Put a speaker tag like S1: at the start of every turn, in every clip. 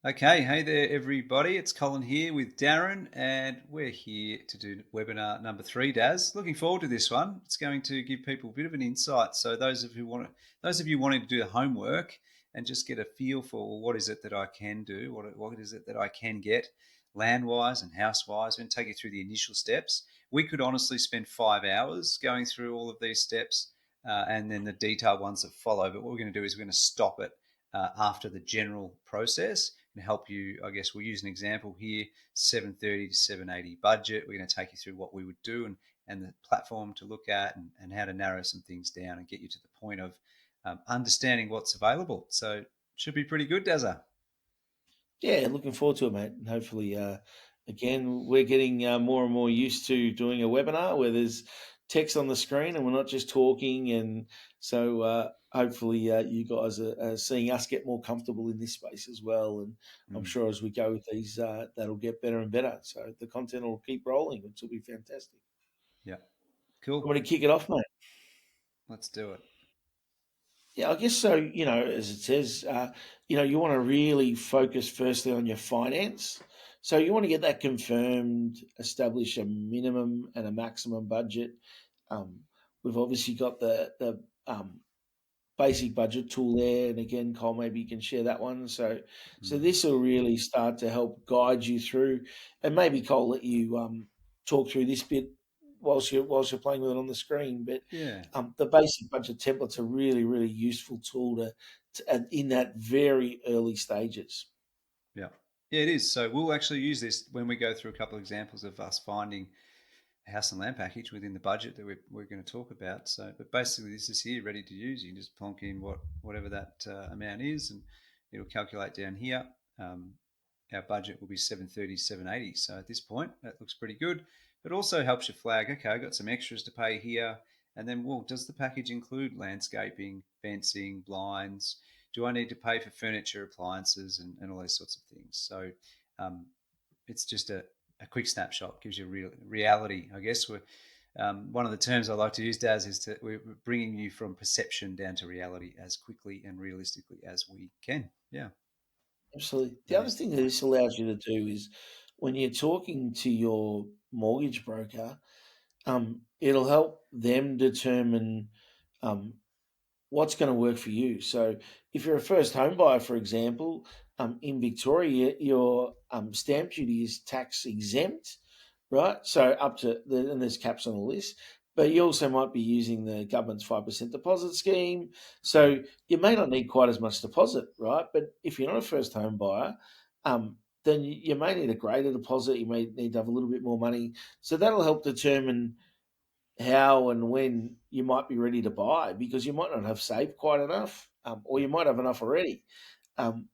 S1: Okay, hey there, everybody. It's Colin here with Darren, and we're here to do webinar number three. Daz, looking forward to this one. It's going to give people a bit of an insight. So those of you wanting to do the homework and just get a feel for what is it that I can do, what is it that I can get, land wise and house wise, and take you through the initial steps. We could honestly spend 5 hours going through all of these steps, and then the detailed ones that follow. But what we're going to do is we're going to stop it after the general process and help you. I guess we'll use an example here: 730 to 780 budget. We're going to take you through what we would do and the platform to look at and how to narrow some things down and get you to the point of understanding what's available. So it should be pretty good, Dazza.
S2: Yeah, looking forward to it, mate. And hopefully, again, we're getting more and more used to doing a webinar where there's text on the screen and we're not just talking. And so, hopefully, you guys are seeing us get more comfortable in this space as well. And I'm
S1: Mm,
S2: sure as we go with these, that'll get better and better. So the content will keep rolling, which will be fantastic.
S1: yeah,
S2: I'm
S1: cool.
S2: going to kick it off, mate.
S1: Let's do it.
S2: Yeah, I guess so. As it says, you want to really focus firstly on your finance. So you want to get that confirmed, establish a minimum and a maximum budget. Um, we've obviously got the basic budget tool there, and again, Cole, maybe you can share that one. So
S1: Mm,
S2: this will really start to help guide you through, and maybe Cole let you talk through this bit whilst you're playing with it on the screen. But
S1: yeah,
S2: the basic budget template's a really really useful tool in that very early stages.
S1: yeah, yeah. It is. So we'll actually use this when we go through a couple of examples of us finding house and land package within the budget that we're going to talk about. So, but basically, this is here ready to use. You can just plonk in whatever that amount is, and it'll calculate down here. Um, our budget will be 730, 780. So at this point, that looks pretty good. But also helps you flag, okay, I've got some extras to pay here. And then, well, does the package include landscaping, fencing, blinds? Do I need to pay for furniture, appliances, and all those sorts of things? So um, it's just a quick snapshot, gives you real reality. I guess one of the terms I like to use, Daz, is we're bringing you from perception down to reality as quickly and realistically as we can. Yeah,
S2: Absolutely. The
S1: that
S2: other
S1: is the
S2: thing that
S1: point.
S2: this allows you to do is when you're talking to your mortgage broker, it'll help them determine um, what's going to work for you. So, if you're a first home buyer, for example, in Victoria, your stamp duty is tax exempt, right? So, and there's caps on the list. But you also might be using the government's 5% deposit scheme.
S1: Mm,
S2: So, you may not need quite as much deposit, right? But if you're not a first home buyer, um, then you may need a greater deposit. You may need to have a little bit more money. So, that'll help determine how and when you might be ready to buy because you might not have saved quite enough, or
S1: yeah.
S2: you might have enough already.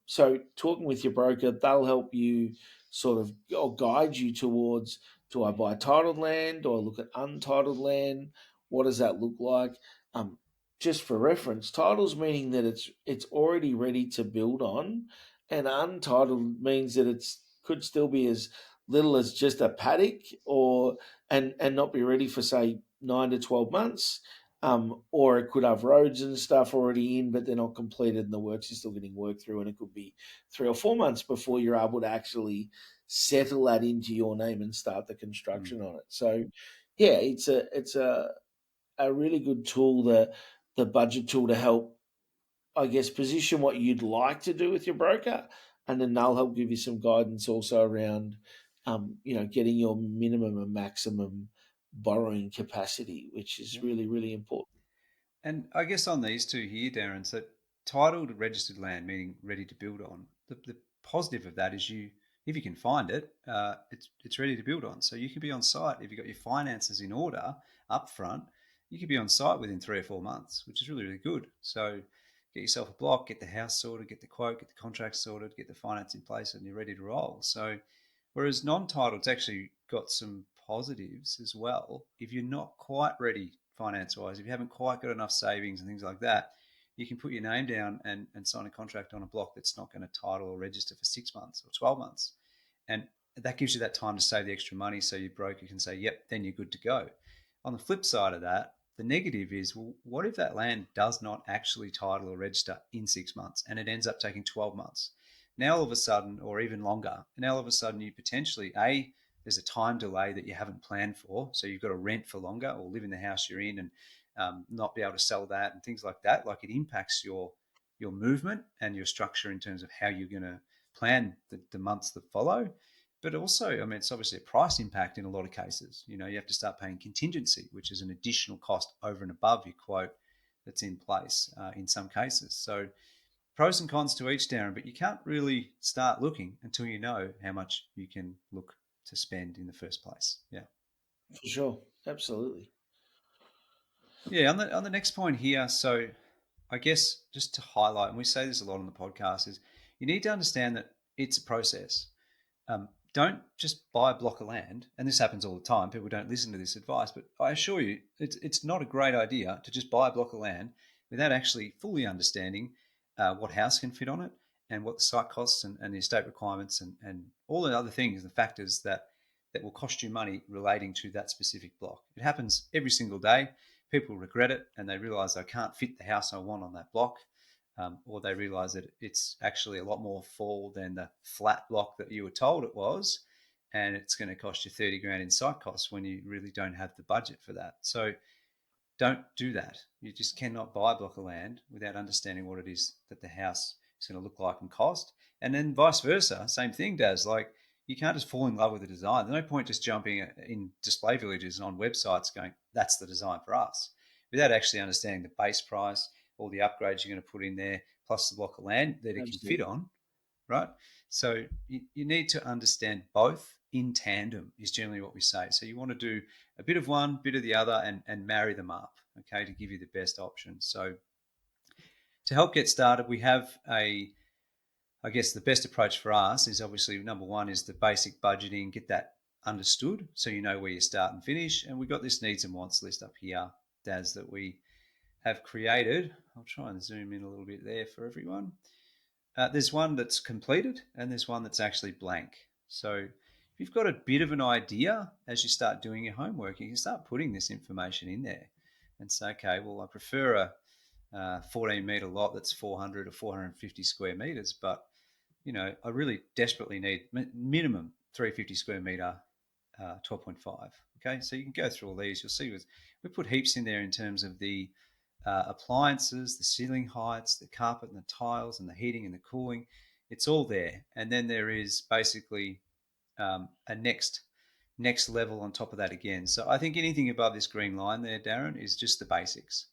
S2: So, talking with your broker, they'll help you sort of or guide you towards do I buy titled land? Do I look at untitled land? What does that look like? Um, just for reference, titles meaning that it's already ready to build on, and untitled means that it's could still be as little as just a paddock or and not be ready for say 9 to 12 months, or it could have roads and stuff already in, but they're not completed and the works are still getting worked through. And it could be 3 or 4 months before you're able to actually settle that into your name and start the
S1: Mm,
S2: construction on it. So, yeah, it's a really good tool, the budget tool to help, I guess, position what you'd like to do with your broker, and then they'll help give you some guidance also around, getting your minimum and maximum borrowing capacity, which is
S1: yeah.
S2: really, really important.
S1: And I guess on these two here, Darren, so titled registered land, meaning ready to build on. The positive of that is if you can find it, it's ready to build on. So you can be on site if you've got your finances in order up front. You could be on site within 3 or 4 months, which is really really good. So get yourself a block, get the house sorted, get the quote, get the contract sorted, get the finance in place, and you're ready to roll. So whereas non-titled's actually got some positives as well. If you're not quite ready finance wise, if you haven't quite got enough savings and things like that, you can put your name down and sign a contract on a block that's not going to title or register for 6 months or 12 months. And that gives you that time to save the extra money so your broker can say, yep, then you're good to go. On the flip side of that, the negative is, well, what if that land does not actually title or register in 6 months and it ends up taking 12 months? Now all of a sudden, or even longer, now all of a sudden you potentially, there's a time delay that you haven't planned for. So you've got to rent for longer or live in the house you're in and not be able to sell that and things like that. Like it impacts your movement and your structure in terms of how you're going to plan the months that follow. But also, I mean, it's obviously a price impact in a lot of cases. You know, you have to start paying contingency, which is an additional cost over and above your quote that's in place in some cases. So pros and cons to each, Darren, but you can't really start looking until you know how much you can look to spend in the first place. Yeah.
S2: For sure. Absolutely.
S1: Yeah. On the next point here, so I guess just to highlight, and we say this a lot on the podcast, is you need to understand that it's a process. Don't just buy a block of land, and this happens all the time. People don't listen to this advice, but I assure you, it's not a great idea to just buy a block of land without actually fully understanding what house can fit on it and what the site costs and the estate requirements and all the other things and factors that will cost you money relating to that specific block. It happens every single day. People regret it and they realise they can't fit the house I want on that block. Or they realize that it's actually a lot more full than the flat block that you were told it was, and it's going to cost you 30 grand in site costs when you really don't have the budget for that. So don't do that. You just cannot buy a block of land without understanding what it is that the house is going to look like and cost. And then vice versa, same thing, Daz. Like you can't just fall in love with the design. There's no point just jumping in display villages and on websites going, that's the design for us, without actually understanding the base price, all the upgrades you're going to put in there, plus the block of land that it can fit
S2: Absolutely.
S1: on, right? So you need to understand both in tandem is generally what we say. So you want to do a bit of one, bit of the other, and marry them up, okay, to give you the best option. So to help get started, we have I guess the best approach for us is obviously number one is the basic budgeting, get that understood so you know where you start and finish. And we've got this needs and wants list up here, Daz, that we have created. I'll try and zoom in a little bit there for everyone. There's one that's completed and there's one that's actually blank. So if you've got a bit of an idea as you start doing your homework, you can start putting this information in there and say, okay, well, I prefer a 14 metre lot that's 400 or 450 square metres, but I really desperately need minimum 350 square metre 12.5. Okay, so you can go through all these. You'll see we put heaps in there in terms of the appliances, the ceiling heights, the carpet and the tiles, and the heating and the cooling. It's all there. And then there is basically a next level on top of that again. So I think anything above this green line there, Darren, is just the basics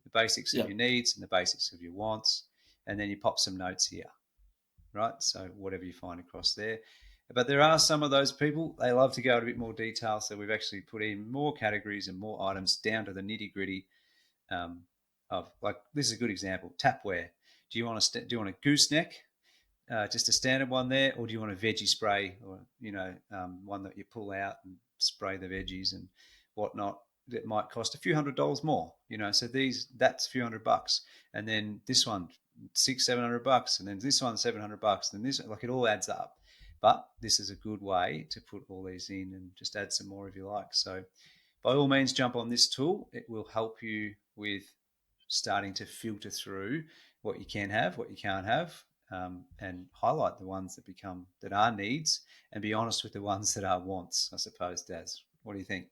S1: of
S2: Yeah.
S1: your needs and the basics of your wants. And then you pop some notes here, right? So whatever you find across there. But there are some of those people, they love to go into a bit more detail. So we've actually put in more categories and more items down to the nitty gritty of like this is a good example. Tapware. Do you want a gooseneck, just a standard one there, or do you want a veggie spray, or one that you pull out and spray the veggies and whatnot? That might cost a few $100s more. So that's a few $100, and then this one 600-700 bucks, and then this one $700, and then this like it all adds up. But this is a good way to put all these in and just add some more if you like. So by all means, jump on this tool. It will help you with starting to filter through what you can have, what you can't have, and highlight the ones that are needs, and be honest with the ones that are wants. I suppose, Daz. What do you think?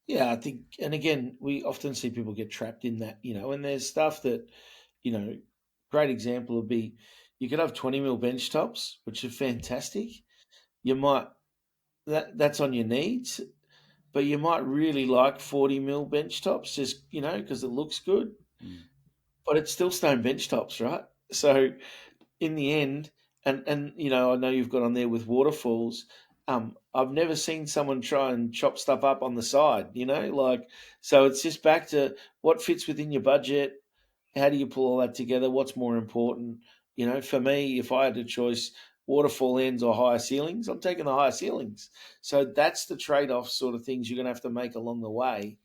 S2: Yeah, I think, and again, we often see people get trapped in that, and there's stuff that, you know, great example would be you could have 20 mil bench tops, which are fantastic. You might, that's on your needs, but you might really like 40 mil bench tops just, because it looks good,
S1: Mm.
S2: but it's still stone bench tops, right? So in the end, and I know you've got on there with waterfalls. I've never seen someone try and chop stuff up on the side. Like, so it's just back to what fits within your budget. How do you pull all that together? What's more important? For me, if I had a choice, waterfall ends or higher ceilings, I'm taking the higher ceilings. So that's the trade-off sort of things you're going to have to make along the way,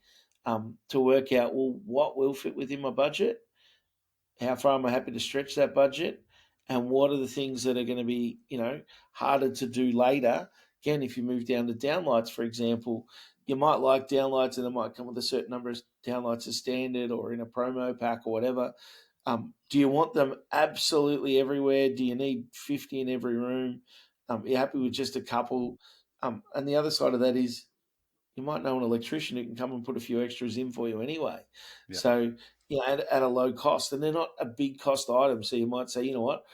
S2: to work out, well, what will fit within my budget, how far am I happy to stretch that budget, and what are the things that are going to be harder to do later. Again, if you move down to downlights, for example, you might like downlights and it might come with a certain number of downlights as standard or in a promo pack or whatever. Do you want them absolutely everywhere? Do you need 50 in every room? You're happy with just a couple? And the other side of that is you might know an electrician who can come and put a few extras in for you anyway.
S1: Yeah.
S2: So, at a low cost, and they're not a big cost item. So you might say, you know what,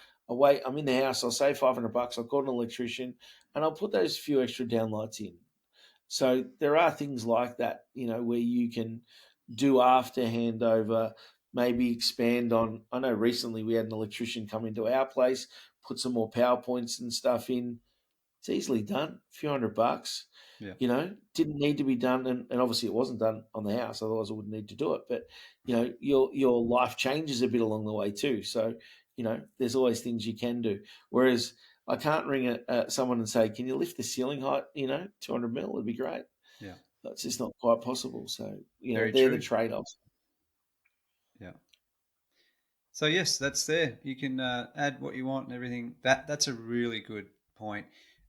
S2: I'm in the house, I'll save $500, I'll call an electrician, and I'll put those few extra downlights in. So there are things like that, where you can do after handover, maybe expand on. I know recently we had an electrician come into our place, put some more PowerPoints and stuff in. It's easily done, a few $100.
S1: Yeah.
S2: Didn't need to be done, and obviously it wasn't done on the house, otherwise I wouldn't need to do it. But your life changes a bit along the way too. So there's always things you can do. Whereas I can't ring someone and say, "Can you lift the ceiling height?" 200 mil, it'd be great.
S1: Yeah.
S2: That's just not quite possible. So
S1: Very
S2: they're the
S1: true.
S2: trade offs
S1: Yeah. So yes, that's there. You can add what you want and everything. That's a really good point.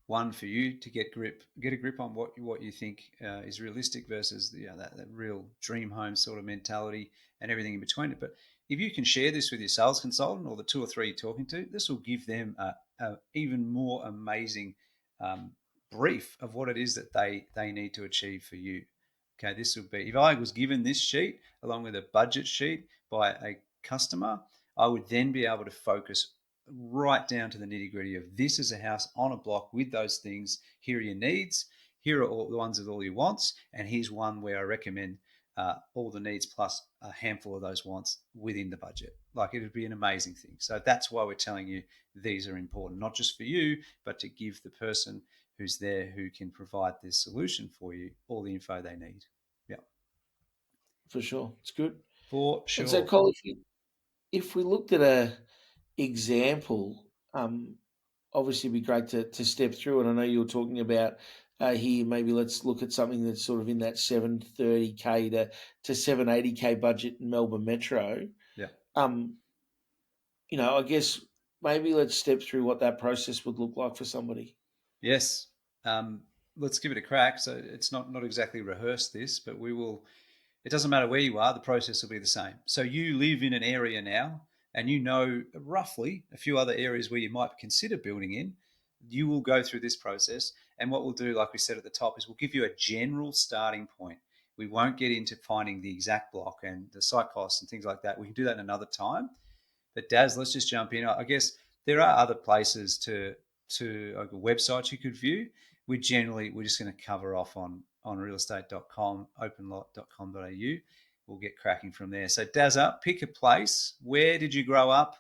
S1: One for you to get a grip on what you think is realistic versus that real dream home sort of mentality and everything in between it. But if you can share this with your sales consultant or the two or three you're talking to, this will give them a even more amazing um, brief of what it is that they need to achieve for you. Okay, this would be if I was given this sheet along with a budget sheet by a customer, I would then be able to focus right down to the nitty gritty of this is a house on a block with those things. Here are your needs. Here are all the ones with all your wants. And here's one where I recommend all the needs plus a handful of those wants within the budget. Like it would be an amazing thing. So that's why we're telling you these are important, not just for you, but to give the person who's there who can provide this solution for you all the info they need. Yeah,
S2: for sure. It's good.
S1: for
S2: And so,
S1: sure.
S2: Cole, if we looked at a example, obviously it'd be great to step through it. I know you were talking about here, maybe let's look at something that's sort of in that 730K to 780K budget in Melbourne Metro.
S1: Yeah.
S2: Um, I guess maybe let's step through what that process would look like for somebody.
S1: Yes. Um, let's give it a crack. So it's not exactly rehearse this, but we will. It doesn't matter where you are, the process will be the same. So you live in an area now, and you know roughly a few other areas where you might consider building in. You will go through this process, and what we'll do, like we said at the top, is we'll give you a general starting point. We won't get into finding the exact block and the site costs and things like that. We can do that another time. But Daz, let's just jump in. I guess there are other places to like websites you could view. We're just going to cover off on realestate.com, openlot.com.au. We'll get cracking from there. So Dazza, pick a place. Where did you grow up?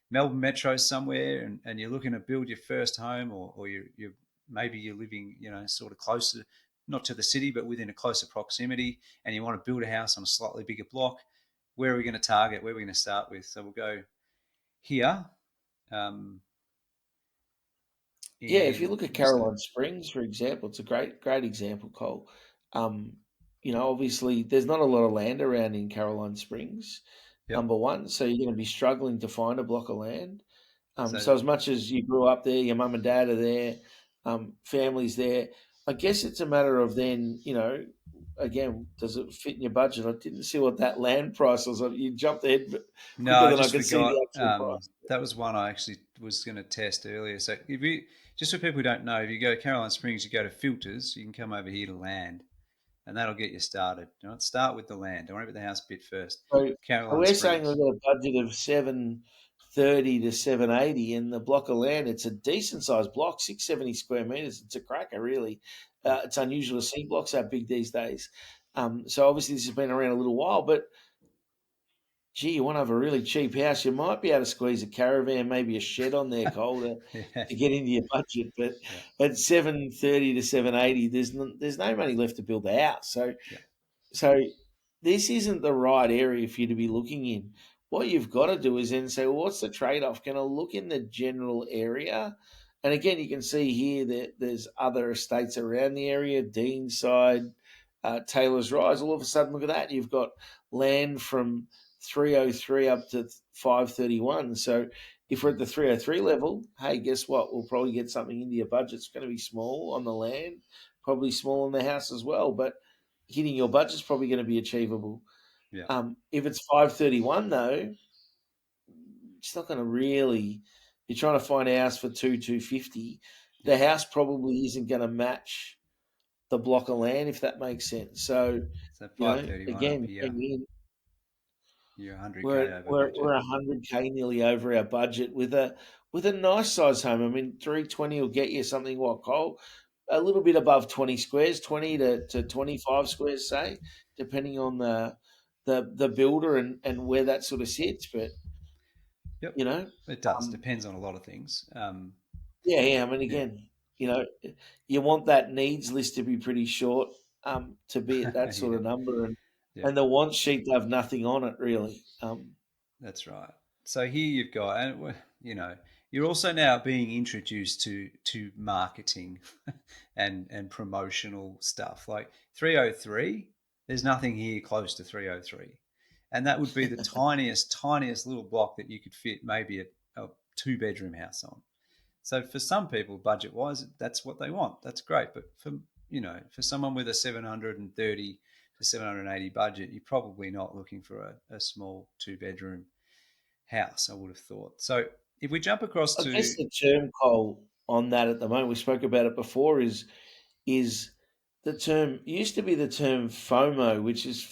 S1: Melbourne Metro somewhere, and you're looking to build your first home, or you're maybe you're living, sort of closer, not to the city, but within a closer proximity, and you want to build a house on a slightly bigger block. Where are we going to target? Where are we going to start with? So we'll go here um,
S2: Yeah, if you
S1: in
S2: look at
S1: real estate.
S2: Caroline Springs, for example, it's a great example, Cole. Um, Obviously, there's not a lot of land around in Caroline Springs,
S1: Yep.
S2: number one, so you're going to be struggling to find a block of land.
S1: So
S2: So as much as you grew up there, your mum and dad are there, family's there. I guess it's a matter of then, again, does it fit in your budget? I didn't see what that land price was. You jumped ahead
S1: no,
S2: quicker
S1: I
S2: than I
S1: just
S2: could see the
S1: forgot.
S2: actual price.
S1: That was one I actually was going to test earlier. So if you just for people who don't know, if you go to Caroline Springs, you go to filters. You can come over here to land, and that'll get you started. Start with the land. Don't worry about the house bit first.
S2: So
S1: Caroline
S2: we're saying we've
S1: Springs.
S2: got a budget of 730 to 780 in the block of land. It's a decent sized block, 670 square meters. It's a cracker, really.
S1: Yeah.
S2: It's unusual to see blocks that big these days. So obviously this has been around a little while, but gee, you want to have a really cheap house, you might be able to squeeze a caravan, maybe a shed on there, Cole,
S1: Yeah.
S2: to get into your budget. But
S1: Yeah.
S2: at 730 to 780, there's no money left to build the house.
S1: Yeah.
S2: So this isn't the right area for you to be looking in. What you've got to do is then say, well, what's the trade off? Can I look in the general area? And again, you can see here that there's other estates around the area, Deanside, Taylor's Rise. All of a sudden, look at that. You've got land from 303 up to 531. So if we're at
S1: Mm.
S2: the 303 level, hey, guess what? We'll probably get something into your budget. It's going to be small on the land, probably small on the house as well. But hitting your budget's probably going to be achievable.
S1: Yeah.
S2: If it's 531 though, it's not going to really. You're trying to find a house for 250.
S1: Yeah.
S2: The house probably isn't going to match the block of land, if that makes sense. So,
S1: So 531 up
S2: again,
S1: here.
S2: bring in,
S1: You're 100k
S2: we're
S1: over
S2: we're
S1: budget.
S2: we're 100K nearly over our budget with a nice size home. I mean, 320 will get you something what, Cole? A little bit above 20 squares, 20 to 25 squares, say, depending on the builder and where that sort of sits. But
S1: Yep.
S2: you know,
S1: It does.
S2: um,
S1: Depends on a lot of things.
S2: yeah, yeah. I mean,
S1: Yeah.
S2: again, you want that needs list to be pretty short, to be at that sort
S1: Yeah.
S2: of number,
S1: Yeah.
S2: and the want sheet to have nothing on it really.
S1: That's right. So here you've got, and you know, you're also now being introduced to marketing and promotional stuff. Like 303, there's nothing here close to 303, and that would be the tiniest little block that you could fit maybe a two-bedroom house on. So for some people, budget wise, that's what they want. That's great. But for someone with a 730 to 780 budget, you're probably not looking for a small two-bedroom house, I would have thought. So if we jump across
S2: I guess
S1: to
S2: the term, Cole, on that at the moment, we spoke about it before, is the term used to be the term FOMO, which is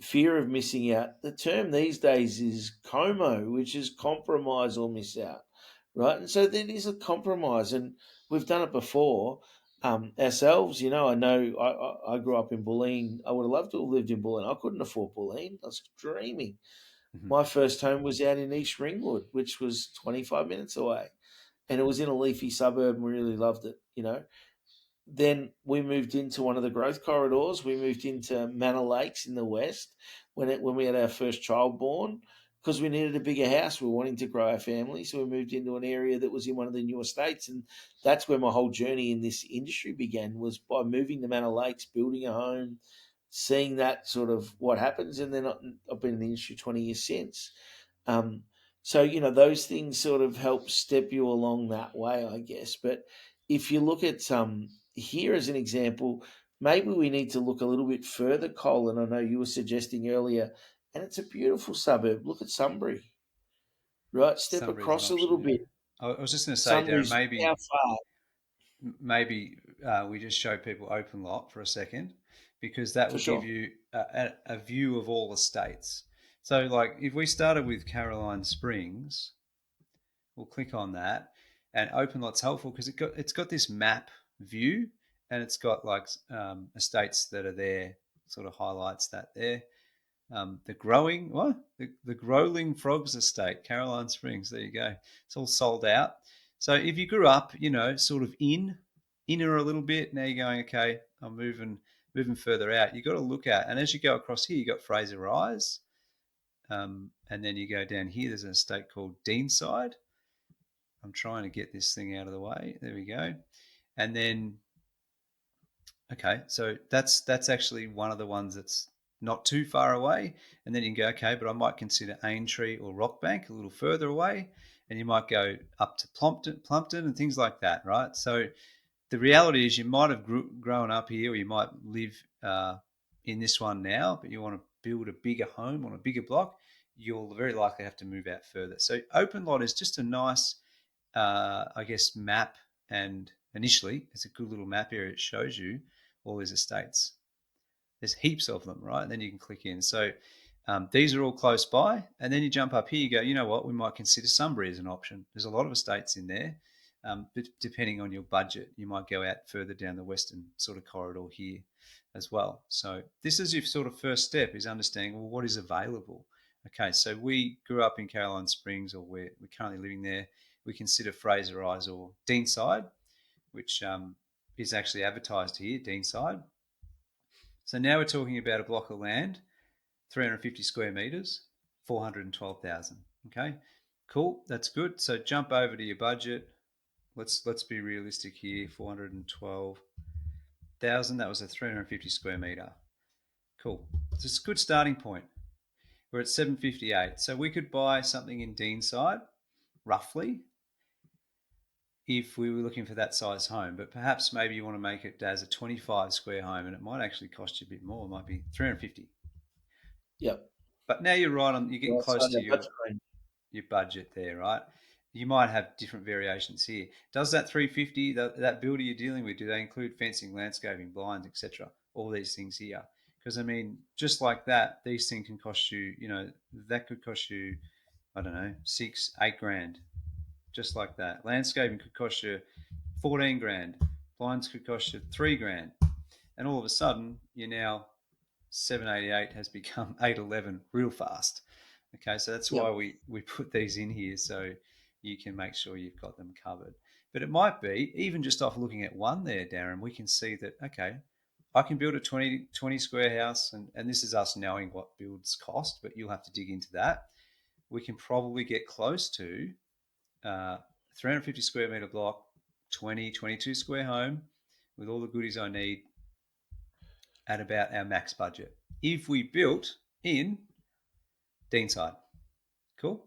S2: fear of missing out. The term these days is COMO, which is compromise or miss out, right? And so that is a compromise, and we've done it before ourselves. I know I grew up in Bulleen. I would have loved to have lived in Bulleen. I couldn't afford Bulleen. I was dreaming.
S1: Mhm.
S2: My first home was out in East Ringwood, which was 25 minutes away, and it was in a leafy suburb, and we really loved it. Then we moved into one of the growth corridors. We moved into Manor Lakes in the west when we had our first child born, because we needed a bigger house. We were wanting to grow our family, so we moved into an area that was in one of the newer states, and that's where my whole journey in this industry began. Was by moving to Manor Lakes, building a home, seeing that sort of what happens, and then I've been in the industry 20 years since. Um, so those things sort of help step you along that way, I guess. But if you look at here as an example, maybe we need to look a little bit further, Colin. I know you were suggesting earlier, and it's a beautiful suburb. Look at Sunbury, right? Step
S1: Sunbury is an
S2: across a
S1: option,
S2: little
S1: yeah.
S2: bit.
S1: I was just going to say, Darren,
S2: Sunbury's how
S1: maybe
S2: far?
S1: maybe we just show people open lot for a second, because that
S2: For
S1: will give
S2: sure.
S1: you a view of all the states. So, like, if we started with Caroline Springs, we'll click on that, and open lot's helpful because it's got this map view, and it's got like estates that are there, sort of highlights that there. The Growling Frogs Estate, Caroline Springs. There you go. It's all sold out. So if you grew up, sort of inner a little bit, now you're going, okay, I'm moving further out. You got to look at, and as you go across here, you got Fraser Rise, and then you go down here. There's an estate called Deanside. I'm trying to get this thing out of the way. There we go. And then, okay, so that's actually one of the ones that's not too far away. And then you can go, okay, but I might consider Aintree or Rockbank a little further away. And you might go up to Plumpton and things like that, right? So the reality is you might have grown up here, or you might live in this one now, but you want to build a bigger home on a bigger block, you'll very likely have to move out further. So open lot is just a nice, I guess, map. And initially, it's a good little map area. It shows you all these estates. There's heaps of them, right? And then you can click in. So these are all close by. And then you jump up here, you go, you know what, we might consider Sunbury as an option. There's a lot of estates in there. But depending on your budget, you might go out further down the western sort of corridor here as well. So this is your sort of first step, is understanding, well, what is available. Okay, so we grew up in Caroline Springs, or we're currently living there. We consider Fraser Rise or Deanside, which is actually advertised here, Deanside. So now we're talking about a block of land, 350 square meters, 412,000. Okay, cool, that's good. So jump over to your budget. Let's be realistic here. 412,000. That was a 350 square meter. Cool. So it's a good starting point. We're at 758. So we could buy something in Deanside, roughly, if we were looking for that size home. But perhaps maybe you want to make it as a 25 square home, and it might actually cost you a bit more. It might be 350.
S2: Yep.
S1: But now you're right on. You're getting
S2: Right. So
S1: close to
S2: that
S1: your
S2: budget range.
S1: your budget there, right? You might have different variations here. Does that 350, that builder you're dealing with, do they include fencing, landscaping, blinds, etc.? All these things here. Because I mean, just like that, these things can cost you, that could cost you, I don't know, 6, 8 grand, just like that. Landscaping could cost you 14 grand. Blinds could cost you 3 grand. And all of a sudden, you're now 788 has become 811 real fast. Okay, so that's why
S2: Yep.
S1: we put these in here so you can make sure you've got them covered. But it might be, even just off looking at one there, Darren, we can see that, okay, I can build a 20 square house, and this is us knowing what builds cost, but you'll have to dig into that. We can probably get close to 350 square meter block, 22 square home with all the goodies I need at about our max budget if we built in Deanside. Cool.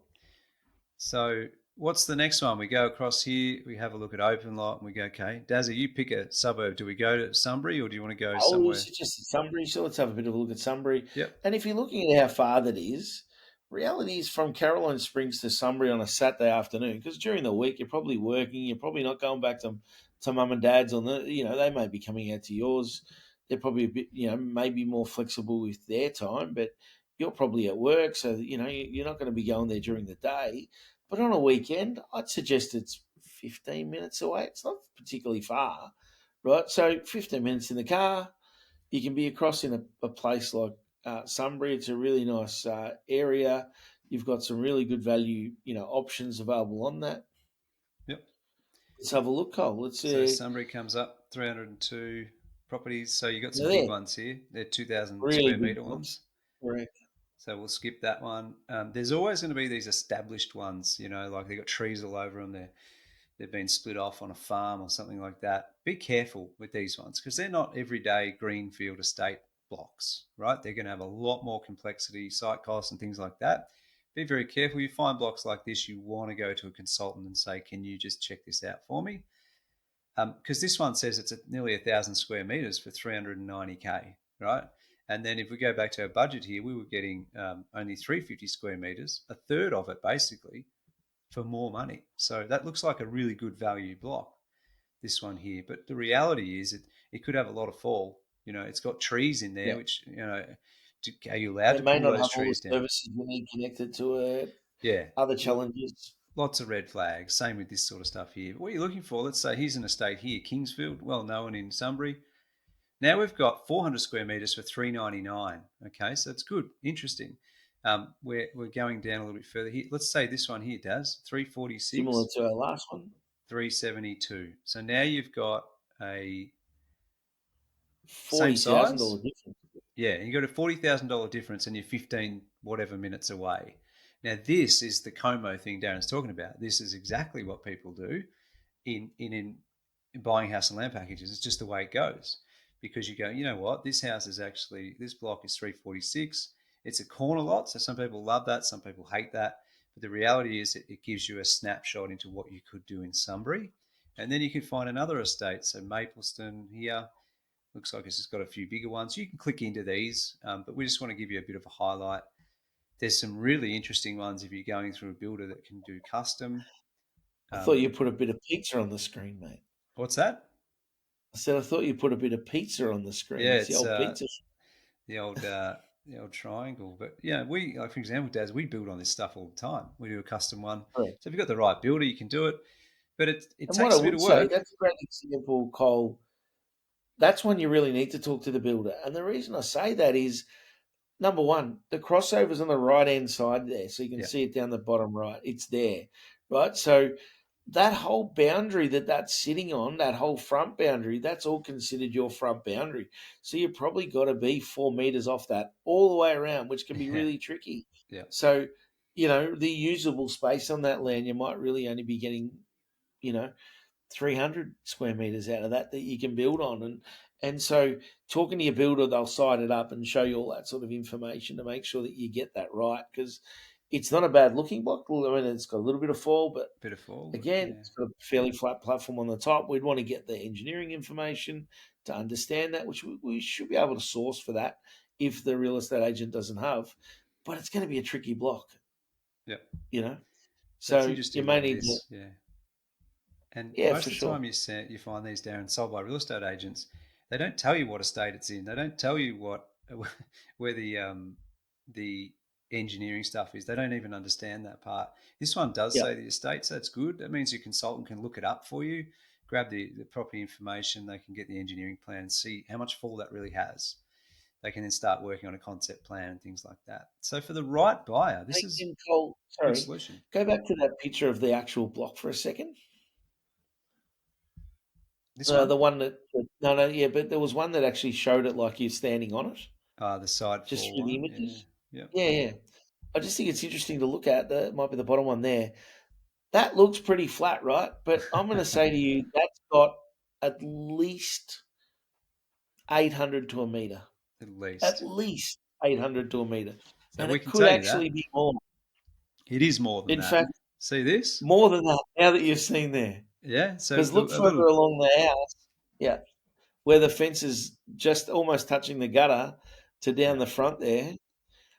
S1: So what's the next one? We go across here, we have a look at open lot, and we go, okay, Dazza, you pick a suburb. Do we go to Sunbury or do you want to go
S2: Oh, you
S1: somewhere?
S2: suggested Sunbury, so let's have a bit of a look at Sunbury.
S1: Yep.
S2: And if you're looking at how far that is, reality is from Caroline Springs to Sunbury on a Saturday afternoon, because during the week you're probably working, you're probably not going back to mum and dad's on the, they may be coming out to yours. They're probably a bit, maybe more flexible with their time, but you're probably at work, so you're not going to be going there during the day. But on a weekend, I'd suggest it's 15 minutes away. It's not particularly far, right? So 15 minutes in the car, you can be across in a place like Sunbury. It's a really nice area. You've got some really good value, options available on that.
S1: Yep.
S2: Let's have a look, Cole. Let's
S1: So
S2: see.
S1: Sunbury comes up 302 properties. So you got some big
S2: There,
S1: ones here. They're 2,000
S2: really
S1: square
S2: good
S1: meter
S2: blocks.
S1: ones.
S2: Correct.
S1: So we'll skip that one. There's always going to be these established ones, like they've got trees all over them. They've been split off on a farm or something like that. Be careful with these ones because they're not everyday greenfield estate blocks, right? They're going to have a lot more complexity, site costs, and things like that. Be very careful. You find blocks like this, you want to go to a consultant and say, "Can you just check this out for me?" Because this one says it's at nearly 1,000 square meters for 390k, right? And then if we go back to our budget here, we were getting only 350 square meters, a third of it basically, for more money. So that looks like a really good value block, this one here. But the reality is it could have a lot of fall. It's got trees in there,
S2: Yeah.
S1: which, are you allowed
S2: It
S1: to
S2: may
S1: pull
S2: not
S1: those
S2: have all
S1: trees
S2: the
S1: down?
S2: services you need connected to it.
S1: Yeah.
S2: Other challenges.
S1: Lots of red flags. Same with this sort of stuff here. But what are you looking for? Let's say here's an estate here, Kingsfield, well known in Sunbury. Now we've got 400 square meters for 399. Okay, so it's good, interesting. We're going down a little bit further here. Let's say this one here, Daz,
S2: Similar
S1: 346,
S2: to our last one.
S1: 372. So now you've got a same
S2: $40,000
S1: size.
S2: difference.
S1: Yeah, you got a $40,000 difference and you're 15 whatever minutes away. Now this is the Como thing Darren's talking about. This is exactly what people do in buying house and land packages. It's just the way it goes because you go, you know what, this block is 346. It's a corner lot, so some people love that, some people hate that. But the reality is it gives you a snapshot into what you could do in Sunbury. And then you can find another estate. So Mapleston here looks like it's just got a few bigger ones. You can click into these, but we just want to give you a bit of a highlight. There's some really interesting ones if you're going through a builder that can do custom.
S2: I thought
S1: Um,
S2: you put a bit of pizza on the screen, mate.
S1: what's that?
S2: I said I thought you put a bit of pizza on the screen.
S1: Yeah,
S2: It's the
S1: it's
S2: old pizza.
S1: the old triangle. But yeah, we like for example, Daz, we build on this stuff all the time. We do a custom one.
S2: Correct.
S1: So if you've got the right builder, you can do it. But it
S2: And what I
S1: takes a bit
S2: would
S1: of
S2: say,
S1: work.
S2: that's a great example, Cole. That's when you really need to talk to the builder. And the reason I say that is number one, the crossover's on the right hand side there. So you can
S1: Yeah,
S2: see it down the bottom right. It's there, right? So that whole boundary that's sitting on, that whole front boundary, that's all considered your front boundary. So you probably got to be 4 meters off that all the way around, which can be
S1: yeah,
S2: really tricky.
S1: yeah,
S2: So, the usable space on that land, you might really only be getting, you know, 300 square meters out of that you can build on. And so talking to your builder, they'll side it up and show you all that sort of information to make sure that you get that right, because it's not a bad looking block. I mean, it's got a little bit of fall, but
S1: bit of fall. But
S2: again,
S1: yeah,
S2: it's got a fairly flat platform on the top. We'd want to get the engineering information to understand that, which we should be able to source for that if the real estate agent doesn't have. But it's going to be a tricky block,
S1: yeah.
S2: you know?
S1: That's
S2: So you
S1: interesting.
S2: may
S1: All
S2: need to,
S1: this, yeah. And
S2: yeah,
S1: most
S2: for
S1: of the time,
S2: sure.
S1: you find these, Darren, sold by real estate agents. They don't tell you what estate it's in. They don't tell you what where the engineering stuff is. They don't even understand that part. This one does
S2: Yeah.
S1: say the estate, so that's good. That means your consultant can look it up for you, grab the property information. They can get the engineering plan and see how much fall that really has. They can then start working on a concept plan and things like that. So for the right buyer, this
S2: Hey,
S1: is
S2: Kim Cole,
S1: a good
S2: sorry,
S1: solution.
S2: go back to that picture of the actual block for a second.
S1: This one,
S2: The one no, no, yeah, but there was one that actually showed it like you're standing on it,
S1: the side
S2: just
S1: floor
S2: through the
S1: one, yeah,
S2: images.
S1: yep.
S2: Yeah, yeah. I just think it's interesting to look at. That might be the bottom one there. That looks pretty flat, right? But I'm going to say to you, that's got at least 800 to a meter.
S1: At
S2: At
S1: least.
S2: least 800 to a meter,
S1: So
S2: and
S1: we
S2: it
S1: can
S2: could
S1: tell you
S2: actually
S1: that
S2: be more.
S1: it is more than
S2: In
S1: that.
S2: fact,
S1: See this?
S2: more than that. Now that you've seen there,
S1: Yeah. So
S2: because look
S1: a
S2: further
S1: little,
S2: along the house. Yeah, where the fence is just almost touching the gutter to down
S1: yeah,
S2: the front there.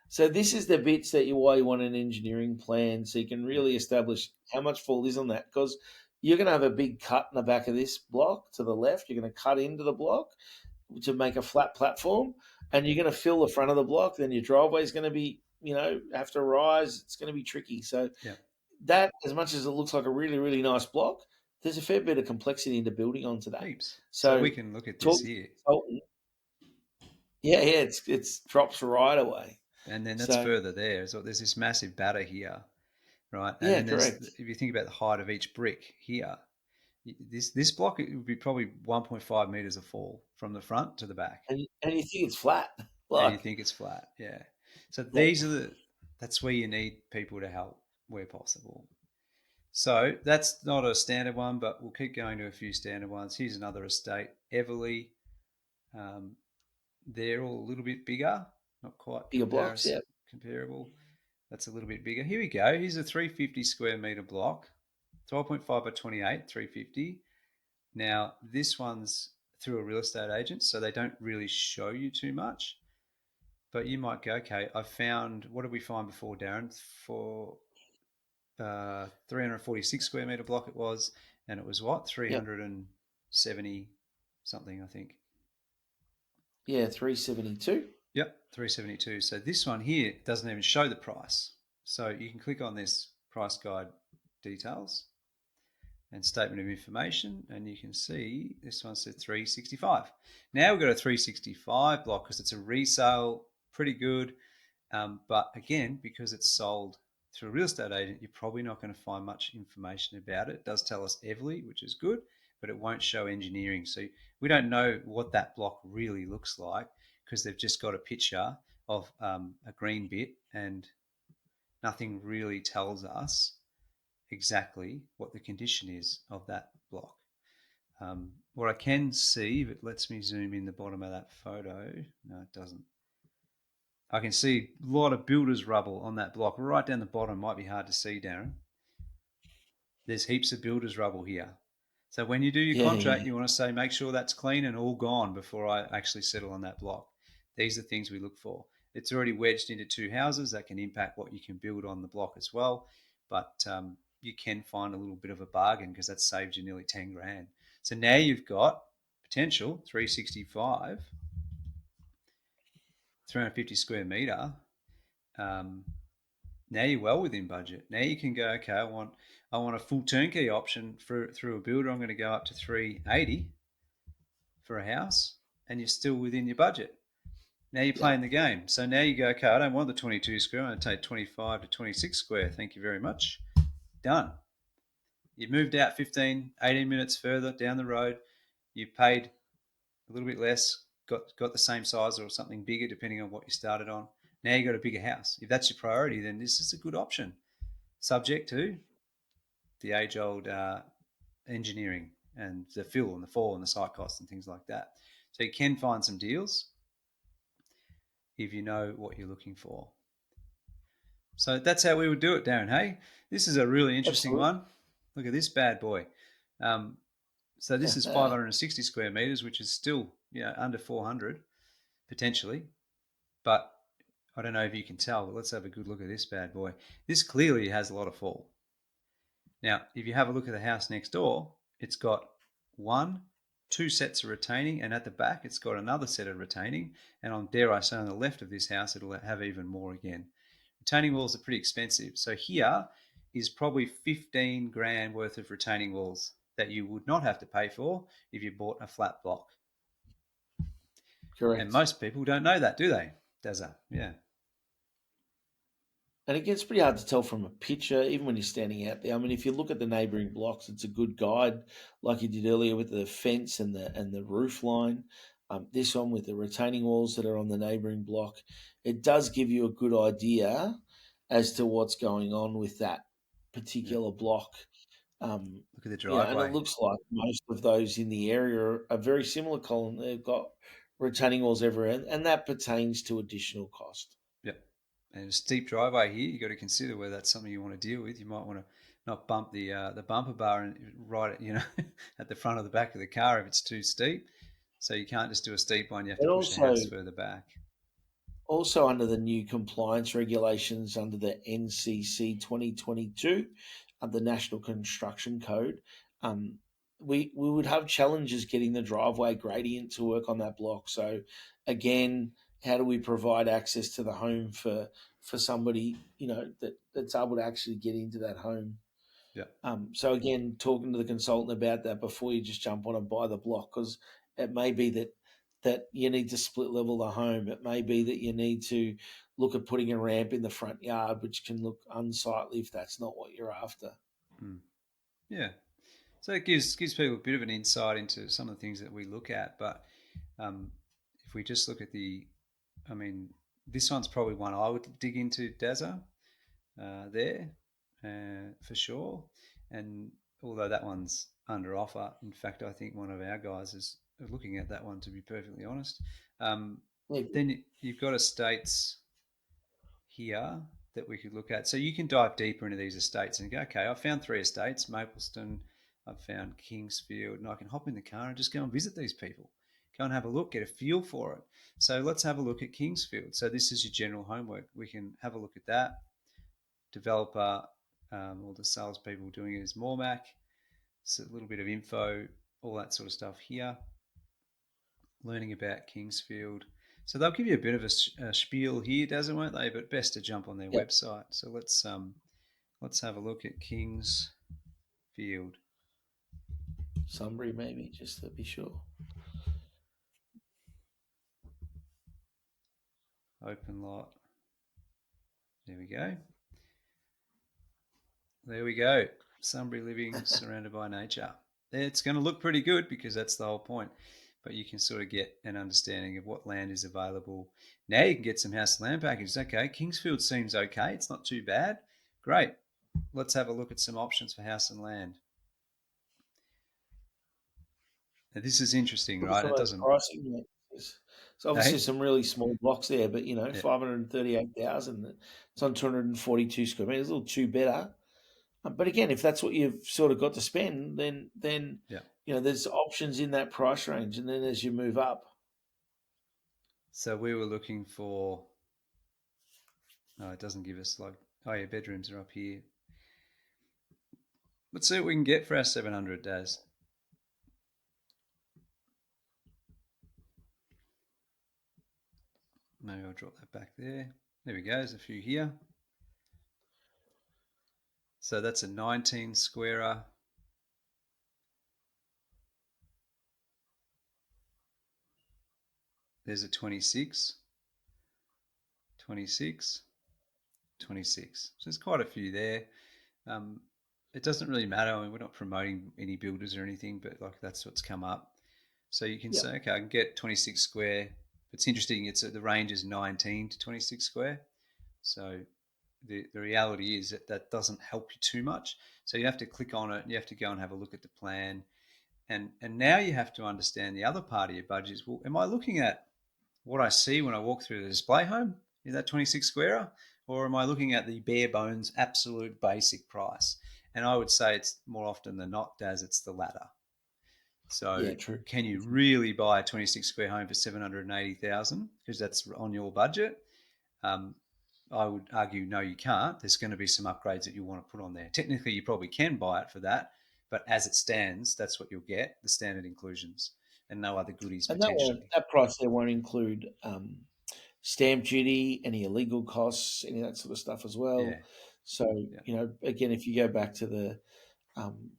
S2: So this is the bits that why you want an engineering plan, so you can
S1: yeah,
S2: really establish how much fall is on that. Because you're going to have a big cut in the back of this block to the left. You're going to cut into the block to make a flat platform, and you're going to fill the front of the block. Then your driveway is going to be, have to rise. It's going to be tricky. So
S1: yeah.
S2: that, as much as it looks like a really, really nice block, there's a fair bit of complexity into building onto that.
S1: Heaps. So
S2: So
S1: we can look at this
S2: talk to
S1: here,
S2: the consultant. Yeah, yeah, it's drops right away.
S1: and then that's
S2: So
S1: further there. So there's this massive batter here, right? And
S2: yeah,
S1: then there's
S2: correct.
S1: if you think about the height of each brick here, this block it would be probably 1.5 meters of fall from the front to the back,
S2: And you think it's flat,
S1: and you
S2: like
S1: think it's flat. Yeah. So
S2: yeah,
S1: these are that's where you need people to help where possible. So that's not a standard one, but we'll keep going to a few standard ones. Here's another estate, Everly. Um, they're all a little bit bigger, not quite
S2: bigger blocks. Yeah,
S1: comparable. That's a little bit bigger. Here we go. Here's a 350 square meter block, 12.5 by 28, 350. Now, this one's through a real estate agent, so they don't really show you too much. But you might go, okay, I found, what did we find before, Darren? For 346 square meter block it was, and it was what,
S2: yeah,
S1: 370 something, I think.
S2: yeah. 372.
S1: Yep, 372. So this one here doesn't even show the price. So you can click on this price guide details and statement of information, and you can see this one said 365. Now we've got a 365 block because it's a resale, pretty good. But again, because it's sold through a real estate agent, you're probably not going to find much information about it. It does tell us Everly, which is good, but it won't show engineering. So we don't know what that block really looks like because they've just got a picture of a green bit and nothing really tells us exactly what the condition is of that block. What I can see, if it lets me zoom in the bottom of that photo, no, it doesn't. I can see a lot of builder's rubble on that block. Right down the bottom, might be hard to see, Darren. There's heaps of builder's rubble here. So when you do your
S2: Yeah, yeah,
S1: contract, you want to say, make sure that's clean and all gone before I actually settle on that block. These are things we look for. It's already wedged into two houses. That can impact what you can build on the block as well. But you can find a little bit of a bargain because that saves you nearly 10 grand. So now you've got potential 365, 350 square meter. Um, Now you're well within budget. Now you can go, okay, I want a full turnkey option through a builder. I'm going to go up to 380 for a house, and you're still within your budget. Now you're
S2: yeah,
S1: playing the game. So now you go, okay, I don't want the 22 square. I'm going to take 25 to 26 square. Thank you very much. Done. You moved out 15, 18 minutes further down the road. You paid a little bit less, got the same size or something bigger depending on what you started on. Now you got a bigger house. If that's your priority, then this is a good option. Subject to the age old engineering and the fill and the fall and the site costs and things like that. So you can find some deals if you know what you're looking for. So that's how we would do it, Darren. Hey, this is a really interesting
S2: absolutely.
S1: one. Look at this bad boy. Um, so this is 560 square meters, which is still under 400 potentially, but I don't know if you can tell. But let's have a good look at this bad boy. This clearly has a lot of fall. Now, if you have a look at the house next door, it's got one, two sets of retaining, and at the back, it's got another set of retaining. And on, dare I say, on the left of this house, it'll have even more again. Retaining walls are pretty expensive. So here is probably 15 grand worth of retaining walls that you would not have to pay for if you bought a flat block. And
S2: Correct.
S1: most people don't know that, do they, Dazza? Yeah.
S2: And it gets pretty hard to tell from a picture, even when you're standing out there. I mean, if you look at the neighbouring blocks, it's a good guide, like you did earlier with the fence and the roof line. This one with the retaining walls that are on the neighbouring block, it does give you a good idea as to what's going on with that
S1: Yeah.
S2: particular block. Um,
S1: Look at the
S2: and it
S1: driveway.
S2: looks like most of those in the area are very similar, Colin. They've got retaining walls everywhere, and that pertains to additional cost.
S1: Yep. And a steep driveway here, you've got to consider whether that's something you want to deal with. You might want to not bump the bumper bar and right at the front of the back of the car if it's too steep. So you can't just do a steep one. You have to
S2: But
S1: push the
S2: also,
S1: house further back.
S2: Also, under the new compliance regulations under the NCC 2022, the National Construction Code, um, we would have challenges getting the driveway gradient to work on that block. So, again, how do we provide access to the home for somebody that's able to actually get into that home?
S1: Yeah.
S2: So again, talking to the consultant about that before you just jump on and buy the block, because it may be that you need to split level the home. It may be that you need to look at putting a ramp in the front yard, which can look unsightly if that's not what you're after.
S1: Mm. Yeah. So it gives people a bit of an insight into some of the things that we look at. But um, if we just look at I mean, this one's probably one I would dig into, Dazza, there for sure. And although that one's under offer, in fact, I think one of our guys is looking at that one, to be perfectly honest. Um,
S2: Maybe.
S1: then you've got estates here that we could look at. So you can dive deeper into these estates and go, okay, I found 3 estates, Mapleston, I've found Kingsfield, and I can hop in the car and just go and visit these people. Go and have a look, get a feel for it. So let's have a look at Kingsfield. So this is your general homework. We can have a look at that. Developer, all the salespeople doing it is Mormac. So a little bit of info, all that sort of stuff here. Learning about Kingsfield. So they'll give you a bit of a spiel here, doesn't won't they? But best to jump on their
S2: Yep.
S1: website. So let's have a look at Kingsfield.
S2: Sunbury, maybe, just to be sure.
S1: Open lot. There we go. There we go. Sunbury living surrounded by nature. It's going to look pretty good because that's the whole point. But you can sort of get an understanding of what land is available. Now you can get some house and land packages. Okay, Kingsfield seems okay. It's not too bad. Great. Let's have a look at some options for house and land. Now, this is interesting,
S2: Look at
S1: right?
S2: some
S1: It
S2: of those
S1: doesn't.
S2: pricing. It's obviously
S1: Hey,
S2: some really small blocks there, but
S1: yeah,
S2: 538,000. It's on 242 square meters. A little too better. But again, if that's what you've sort of got to spend, then
S1: yeah.
S2: there's options in that price range, and then as you move up,
S1: So we were looking for. No, it doesn't give us like. Oh yeah, bedrooms are up here. Let's see what we can get for our 700, Daz. Maybe I'll drop that back there. There we go. There's a few here. So that's a 19 squarer. There's a 26, 26, 26. So there's quite a few there. Um, it doesn't really matter. I mean, we're not promoting any builders or anything, but like that's what's come up. So you can
S2: yep,
S1: say, okay, I can get 26 square. It's interesting. It's the range is 19 to 26 square. So the reality is that that doesn't help you too much. So you have to click on it. You have to go and have a look at the plan, and now you have to understand the other part of your budget is, well, am I looking at what I see when I walk through the display home? Is that 26 squarer? Or am I looking at the bare bones, absolute basic price? And I would say it's more often than not, Daz, it's the latter. So
S2: yeah, true.
S1: can you really buy a 26 square home for 780,000 because that's on your budget? Um, I would argue, no, you can't. There's going to be some upgrades that you want to put on there. Technically, you probably can buy it for that, but as it stands, that's what you'll get, the standard inclusions, and no other goodies
S2: And that won't
S1: potentially.
S2: that price there won't include stamp duty, any illegal costs, any of that sort of stuff as well.
S1: Yeah,
S2: So,
S1: yeah,
S2: again, if you go back um,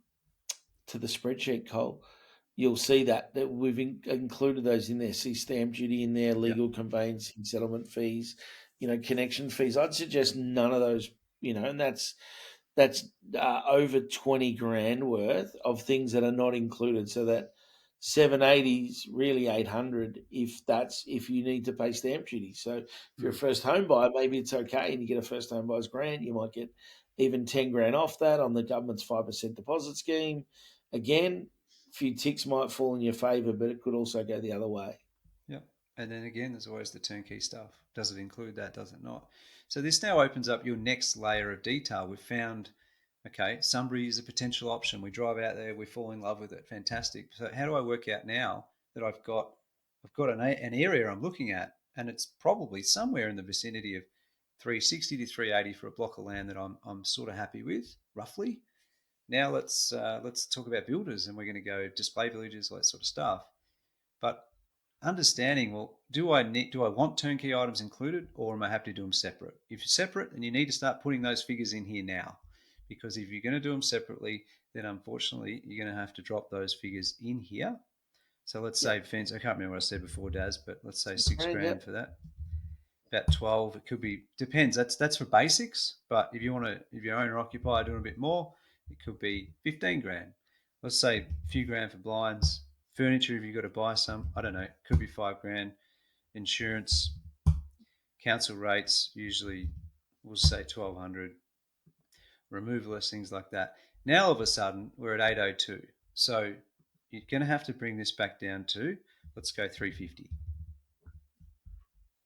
S2: to the spreadsheet, Cole, you'll see that we've included those in there. See stamp duty in there,
S1: yeah.
S2: legal conveyancing, settlement fees, connection fees. I'd suggest none of those, and that's over 20 grand worth of things that are not included. So that 780 is really 800 if you need to pay stamp duty. So if you're a
S1: Mm,
S2: first home buyer, maybe it's okay and you get a first home buyer's grant. You might get even 10 grand off that on the government's 5% deposit scheme. Again, a few ticks might fall in your favour, but it could also go the other way.
S1: yeah. And then again, there's always the turnkey stuff. Does it include that? Does it not? So this now opens up your next layer of detail. We've found, okay, Sunbury is a potential option. We drive out there, we fall in love with it. Fantastic. So how do I work out now that I've got an area I'm looking at, and it's probably somewhere in the vicinity of 360 to 380 for a block of land that I'm sort of happy with, roughly. Now let's talk about builders, and we're going to go display villages, all that sort of stuff. But understanding, well, do I want turnkey items included, or am I happy to do them separate? If you're separate, then you need to start putting those figures in here now, because if you're going to do them separately, then unfortunately you're going to have to drop those figures in here. So let's
S2: Yep.
S1: say fence. I can't remember what I said before, Daz, but let's say
S2: 6
S1: six
S2: grand,
S1: grand
S2: yep.
S1: for that. About 12. It could be, depends. That's for basics. But if you're owner occupier doing a bit more, it could be 15 grand. Let's say a few grand for blinds, furniture. If you've got to buy some, I don't know, it could be 5 grand. Insurance, council rates usually we'll say 1200. Removal list, things like that. Now all of a sudden we're at 802. So you're going to have to bring this back down to, let's go 350.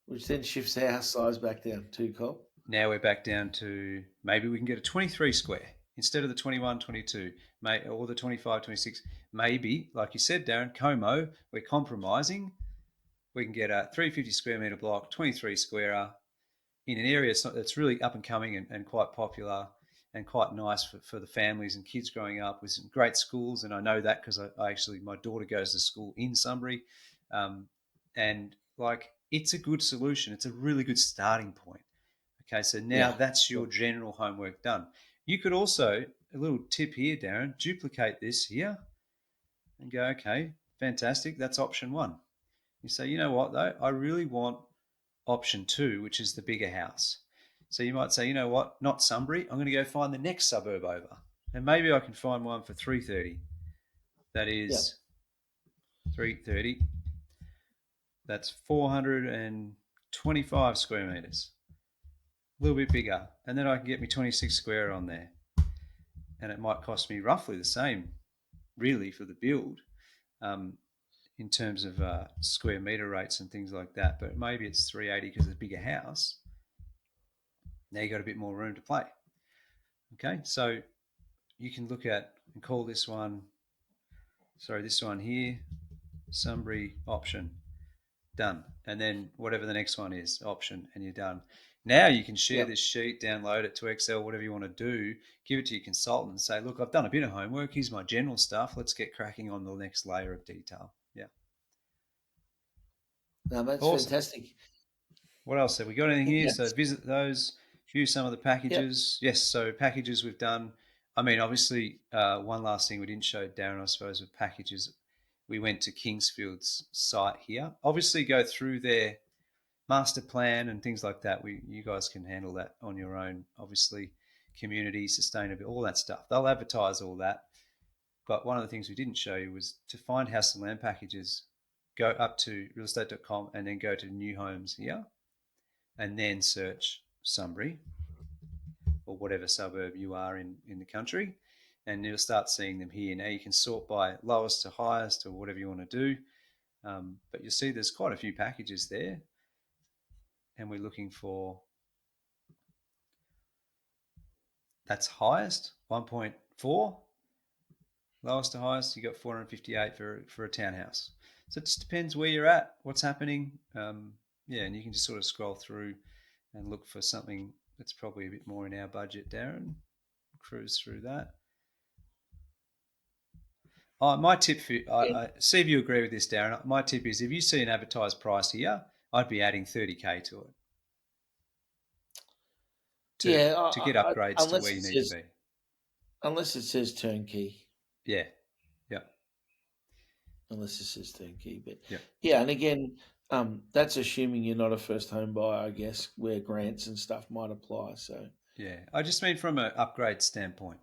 S2: Which then shifts the house size back down too, Cole.
S1: Now we're back down to, maybe we can get a 23 square instead of the 21, 22, or the 25, 26. Maybe, like you said, Darren, Como, we're compromising. We can get a 350 square metre block, 23 square in an area that's really up and coming and quite popular and quite nice for the families and kids growing up with some great schools. And I know that because I actually, my daughter goes to school in Sunbury. Um, and like, it's a good solution. It's a really good starting point. Okay, so now
S2: Yeah.
S1: that's
S2: Yeah.
S1: your general homework done. You could also, a little tip here, Darren, duplicate this here and go, okay, fantastic. That's option one. You say, you know what, though? I really want option two, which is the bigger house. So you might say, you know what, not Sunbury. I'm going to go find the next suburb over. And maybe I can find one for 330. That
S2: Yeah.
S1: is 330. That's 425 square meters. A little bit bigger. And then I can get me 26 square on there. And it might cost me roughly the same, really, for the build. Um, in terms of square meter rates and things like that, but maybe it's 380 because it's a bigger house. Now you got a bit more room to play. Okay, so you can look at and call this one, sorry, this one here, Sunbury option, done. And then whatever the next one is, option, and you're done. Now you can share
S2: Yeah.
S1: this sheet, download it to Excel, whatever you want to do, give it to your consultant and say, look, I've done a bit of homework. Here's my general stuff. Let's get cracking on the next layer of detail. Yeah.
S2: No, that's
S1: Awesome.
S2: fantastic.
S1: What else have we got anything here? So
S2: Yes.
S1: visit those, view some of the
S2: Yep.
S1: packages. Yes, so packages we've done. I mean, obviously, one last thing we didn't show Darren, I suppose, with packages. We went to Kingsfield's site here. Obviously, go through their master plan and things like that. You guys can handle that on your own. Obviously, community, sustainability, all that stuff. They'll advertise all that. But one of the things we didn't show you was to find house and land packages. Go up to realestate.com and then go to new homes here and then search Sunbury or whatever suburb you are in the country, and you'll start seeing them here. Now you can sort by lowest to highest or whatever you want to do, but you'll see there's quite a few packages there, and we're looking for that's highest 1.4, lowest to highest you got 458 for a townhouse. So it just depends where you're at, what's happening. Yeah, and you can just sort of scroll through and look for something that's probably a bit more in our budget, Darren. Cruise through that. My tip for
S2: Yeah,
S1: see if you agree with this, Darren. My tip is if you see an advertised price here, I'd be adding 30K to it to
S2: yeah.
S1: to get upgrades to
S2: Unless
S1: where
S2: it
S1: you need to
S2: says
S1: be.
S2: turnkey.
S1: Yeah, yeah,
S2: Unless it says turnkey, but
S1: yeah,
S2: yeah. And again, that's assuming you're not a first home buyer, I guess, where grants and stuff might apply. So,
S1: yeah. I just mean from an upgrade standpoint.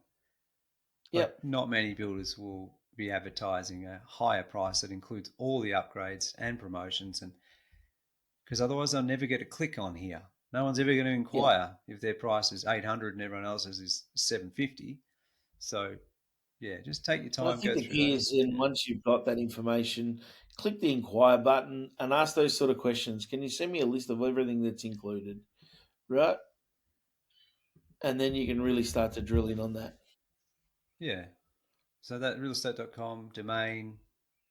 S1: Like
S2: yep.
S1: not many builders will be advertising a higher price that includes all the upgrades and promotions, and because otherwise they'll never get a click on here. No one's ever going to
S2: Yeah.
S1: inquire if their price is 800 and everyone else's is 750. So yeah, just take your
S2: And I
S1: time,
S2: think
S1: go
S2: the
S1: through
S2: key
S1: those.
S2: is then
S1: Yeah,
S2: once you've got that information, click the inquire button and ask those sort of questions. Can you send me a list of everything that's included? Right? And then you can really start to drill in on that.
S1: yeah. So that realestate.com domain,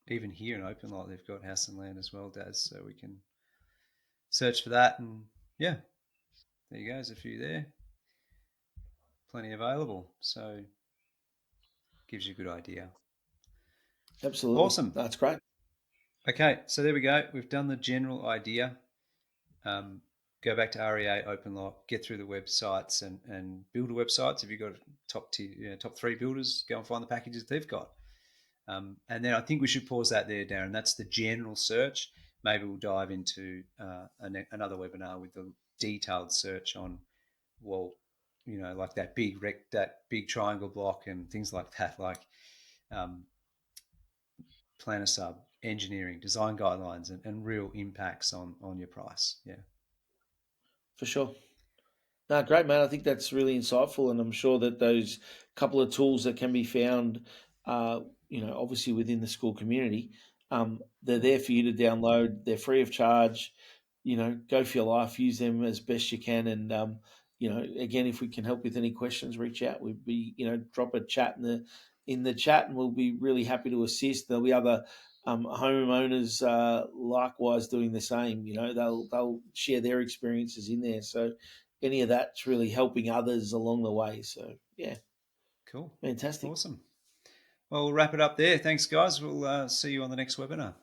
S1: even here in OpenLight, they've got house and land as well, Daz. So we can search for that, and yeah, there you go. There's a few there, plenty available. So gives you a good idea.
S2: Absolutely.
S1: Awesome.
S2: That's great.
S1: Okay, so there we go. We've done the general idea. Um, Go back to REA, OpenLock, get through the websites and builder websites. If you've got top tier, top three builders, go and find the packages they've got. And then I think we should pause that there, Darren. That's the general search. Maybe we'll dive into another webinar with the detailed search on, well, like that big triangle block and things like that, like um, planner sub, engineering, design guidelines, and real impacts on your price. Yeah.
S2: For sure. No, great, man. I think that's really insightful, and I'm sure that those couple of tools that can be found, obviously within the school community, they're there for you to download. They're free of charge. Go for your life. Use them as best you can, and again, if we can help with any questions, reach out. We'd be, drop a chat in the chat, and we'll be really happy to assist. There'll be other homeowners likewise doing the same. They'll share their experiences in there. So any of that's really helping others along the way. So yeah,
S1: Cool.
S2: fantastic.
S1: Awesome. Well, we'll wrap it up there. Thanks, guys. We'll see you on the next webinar.